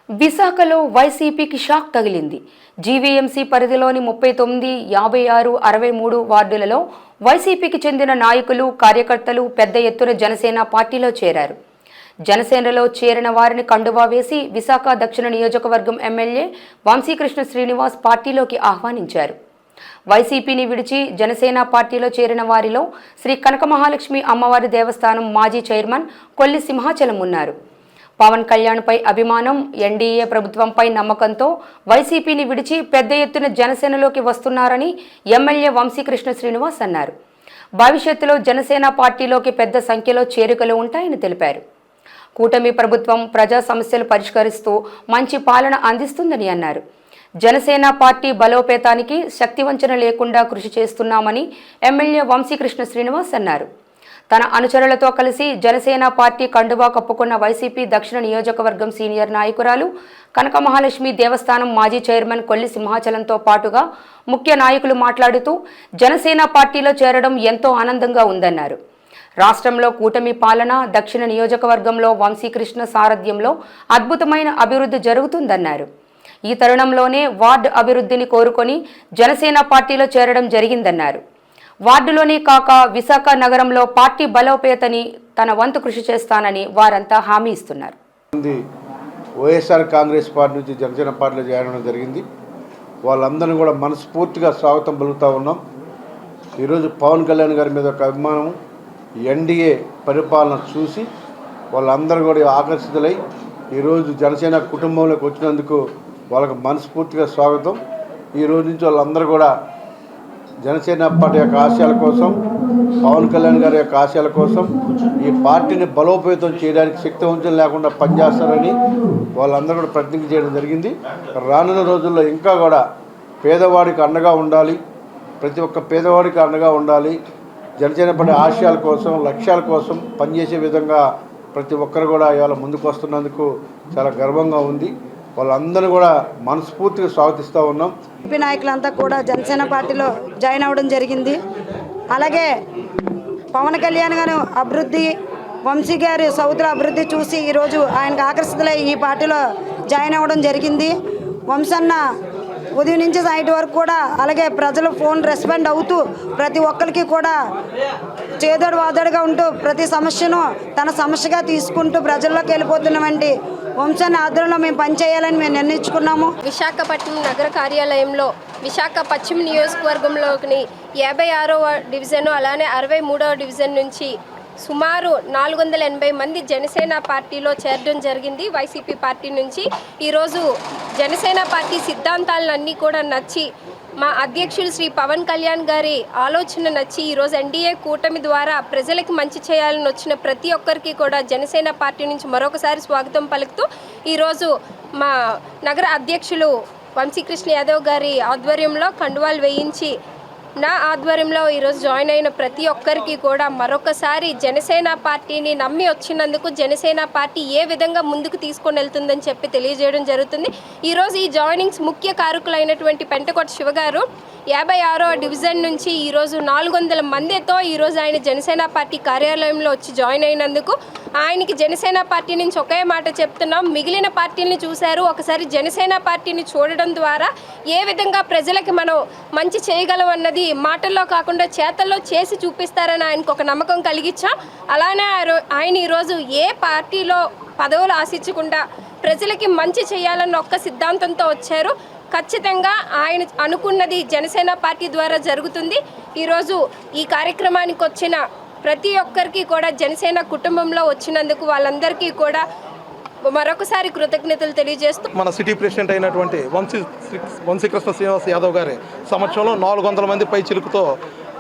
విశాఖలో వైసీపీకి షాక్ తగిలింది. జీవీఎంసీ పరిధిలోని 39, 56, 63 వార్డులలో వైసీపీకి చెందిన నాయకులు, కార్యకర్తలు పెద్ద ఎత్తున జనసేన పార్టీలో చేరారు. జనసేనలో చేరిన వారిని కండువా వేసి విశాఖ దక్షిణ నియోజకవర్గం ఎమ్మెల్యే వంశీకృష్ణ శ్రీనివాస్ పార్టీలోకి ఆహ్వానించారు. వైసీపీని విడిచి జనసేన పార్టీలో చేరిన వారిలో శ్రీ కనక మహాలక్ష్మి అమ్మవారి దేవస్థానం మాజీ చైర్మన్ కొల్లి సింహాచలం ఉన్నారు. పవన్ కళ్యాణ్పై అభిమానం, ఎన్డీఏ ప్రభుత్వంపై నమ్మకంతో వైసీపీని విడిచి పెద్ద ఎత్తున జనసేనలోకి వస్తున్నారని ఎమ్మెల్యే వంశీకృష్ణ శ్రీనివాస్ అన్నారు. భవిష్యత్తులో జనసేన పార్టీలోకి పెద్ద సంఖ్యలో చేరికలు ఉంటాయని తెలిపారు. కూటమి ప్రభుత్వం ప్రజా సమస్యలు పరిష్కరిస్తూ మంచి పాలన అందిస్తుందని అన్నారు. జనసేన పార్టీ బలోపేతానికి శక్తివంచన లేకుండా కృషి చేస్తున్నామని ఎమ్మెల్యే వంశీకృష్ణ శ్రీనివాస్ అన్నారు. తన అనుచరులతో కలిసి జనసేన పార్టీ కండువా కప్పుకున్న వైసీపీ దక్షిణ నియోజకవర్గం సీనియర్ నాయకురాలు కనక మహాలక్ష్మి దేవస్థానం మాజీ చైర్మన్ కొల్లి సింహాచలంతో పాటుగా ముఖ్య నాయకులు మాట్లాడుతూ జనసేన పార్టీలో చేరడం ఎంతో ఆనందంగా ఉందన్నారు. రాష్ట్రంలో కూటమి పాలన, దక్షిణ నియోజకవర్గంలో వంశీకృష్ణ సారథ్యంలో అద్భుతమైన అభివృద్ధి జరుగుతుందన్నారు. ఈ తరుణంలోనే వార్డు అభివృద్ధిని కోరుకొని జనసేన పార్టీలో చేరడం జరిగిందన్నారు. వార్డులోనే కాక విశాఖ నగరంలో పార్టీ బలోపేతని తన వంతు కృషి చేస్తానని వారంతా హామీ ఇస్తున్నారు. వైఎస్ఆర్ కాంగ్రెస్ పార్టీ నుంచి జనసేన పార్టీలో చేరడం జరిగింది. వాళ్ళందరినీ కూడా మనస్ఫూర్తిగా స్వాగతం పలుకుతూ ఉన్నాం. ఈరోజు పవన్ కళ్యాణ్ గారి మీద ఒక అభిమానం, ఎన్డీఏ పరిపాలన చూసి వాళ్ళందరూ కూడా ఆకర్షితులై ఈరోజు జనసేన కుటుంబంలోకి వచ్చినందుకు వాళ్ళకు మనస్ఫూర్తిగా స్వాగతం. ఈరోజు నుంచి వాళ్ళందరూ కూడా జనసేన పార్టీ యొక్క ఆశయాల కోసం, పవన్ కళ్యాణ్ గారి యొక్క ఆశయాల కోసం ఈ పార్టీని బలోపేతం చేయడానికి శక్తివంచన లేకుండా పనిచేస్తారని వాళ్ళందరూ కూడా ప్రతిజ్ఞ చేయడం జరిగింది. రానున్న రోజుల్లో ఇంకా కూడా పేదవాడికి అండగా ఉండాలి, ప్రతి ఒక్క పేదవాడికి అండగా ఉండాలి. జనసేన పార్టీ ఆశయాల కోసం, లక్ష్యాల కోసం పనిచేసే విధంగా ప్రతి ఒక్కరు కూడా ఇవాళ ముందుకు వస్తున్నందుకు చాలా గర్వంగా ఉంది. వాళ్ళందరూ కూడా మనస్ఫూర్తిగా స్వాగతిస్తూ ఉన్నాం. ఎంపీ నాయకులంతా కూడా జనసేన పార్టీలో జాయిన్ అవ్వడం జరిగింది. అలాగే పవన్ కళ్యాణ్ గారు అభివృద్ధి, వంశీ గారి సౌతుల అభివృద్ధి చూసి ఈరోజు ఆయనకు ఆకర్షితులై ఈ పార్టీలో జాయిన్ అవ్వడం జరిగింది. వంశన్న ఉదయం నుంచి నైట్ వరకు కూడా అలాగే ప్రజలు ఫోన్ రెస్పాండ్ అవుతూ ప్రతి ఒక్కరికి కూడా చేదోడు వాదోడుగా ఉంటూ ప్రతి సమస్యను తన సమస్యగా తీసుకుంటూ ప్రజల్లోకి వెళ్ళిపోతున్నవంటి వంశాన్ని ఆధ్వర్యంలో మేము పనిచేయాలని మేము నిర్ణయించుకున్నాము. విశాఖపట్నం నగర కార్యాలయంలో విశాఖ పశ్చిమ నియోజకవర్గంలోని 56వ డివిజను అలానే 63వ డివిజన్ నుంచి సుమారు 480 మంది జనసేన పార్టీలో చేరడం జరిగింది. వైసీపీ పార్టీ నుంచి ఈరోజు జనసేన పార్టీ సిద్ధాంతాలన్నీ కూడా నచ్చి, మా అధ్యక్షులు శ్రీ పవన్ కళ్యాణ్ గారి ఆలోచన నచ్చి ఈరోజు ఎన్డీఏ కూటమి ద్వారా ప్రజలకు మంచి చేయాలని వచ్చిన ప్రతి ఒక్కరికి కూడా జనసేన పార్టీ నుంచి మరొకసారి స్వాగతం పలుకుతూ ఈరోజు మా నగర అధ్యక్షులు వంశీకృష్ణ యాదవ్ గారి ఆధ్వర్యంలో కండువాలు వేయించి నా ఆధ్వర్యంలో ఈరోజు జాయిన్ అయిన ప్రతి ఒక్కరికి కూడా మరొకసారి జనసేన పార్టీని నమ్మి వచ్చినందుకు జనసేన పార్టీ ఏ విధంగా ముందుకు తీసుకొని వెళ్తుందని చెప్పి తెలియజేయడం జరుగుతుంది. ఈరోజు ఈ జాయినింగ్స్ ముఖ్య కారకులైనటువంటి పెంటకోట శివగారు 56వ డివిజన్ నుంచి ఈరోజు 400 మందితో ఈరోజు ఆయన జనసేన పార్టీ కార్యాలయంలో వచ్చి జాయిన్ అయినందుకు ఆయనకి జనసేన పార్టీ నుంచి ఒకే మాట చెప్తున్నాం. మిగిలిన పార్టీని చూశారు, ఒకసారి జనసేన పార్టీని చూడడం ద్వారా ఏ విధంగా ప్రజలకి మనం మంచి చేయగలం అన్నది మాటల్లో కాకుండా చేతల్లో చేసి చూపిస్తారని ఆయనకు ఒక నమ్మకం కలిగించాం. అలానే ఆయన ఈరోజు ఏ పార్టీలో పదవులు ఆశించకుండా ప్రజలకి మంచి చేయాలన్న ఒక్క సిద్ధాంతంతో వచ్చారు. ఖచ్చితంగా ఆయన అనుకున్నది జనసేన పార్టీ ద్వారా జరుగుతుంది. ఈరోజు ఈ కార్యక్రమానికి వచ్చిన ప్రతి ఒక్కరికి కూడా జనసేన కుటుంబంలో వచ్చినందుకు వాళ్ళందరికీ కూడా మరొకసారి కృతజ్ఞతలు తెలియజేస్తూ మన సిటీ ప్రెసిడెంట్ అయినటువంటి వంశీకృష్ణ శ్రీనివాస్ యాదవ్ గారి సమక్షంలో 400 మంది పై చిలుకుతో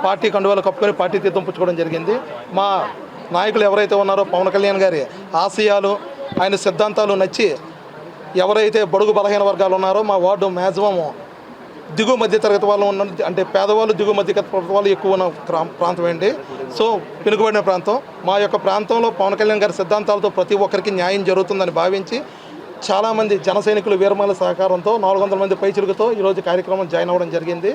పార్టీ కండువాలు కప్పుకొని పార్టీ తీర్థం పుచ్చుకోవడం జరిగింది. మా నాయకులు ఎవరైతే ఉన్నారో పవన్ కళ్యాణ్ గారి ఆశయాలు, ఆయన సిద్ధాంతాలు నచ్చి ఎవరైతే బడుగు బలహీన వర్గాలు ఉన్నారో మా వార్డు మ్యాక్సిమం దిగువ మధ్య తరగతి వాళ్ళు ఉన్న, అంటే పేదవాళ్ళు దిగువ మధ్య తరగతి వాళ్ళు ఎక్కువ ఉన్న ప్రాంతం ఏంటి. సో వెనుకబడిన ప్రాంతం. మా యొక్క ప్రాంతంలో పవన్ కళ్యాణ్ గారి సిద్ధాంతాలతో ప్రతి ఒక్కరికి న్యాయం జరుగుతుందని భావించి చాలామంది జన సైనికులు వీరమాల సహకారంతో 400 మంది పైచిలుగుతో ఈరోజు కార్యక్రమం జాయిన్ అవ్వడం జరిగింది.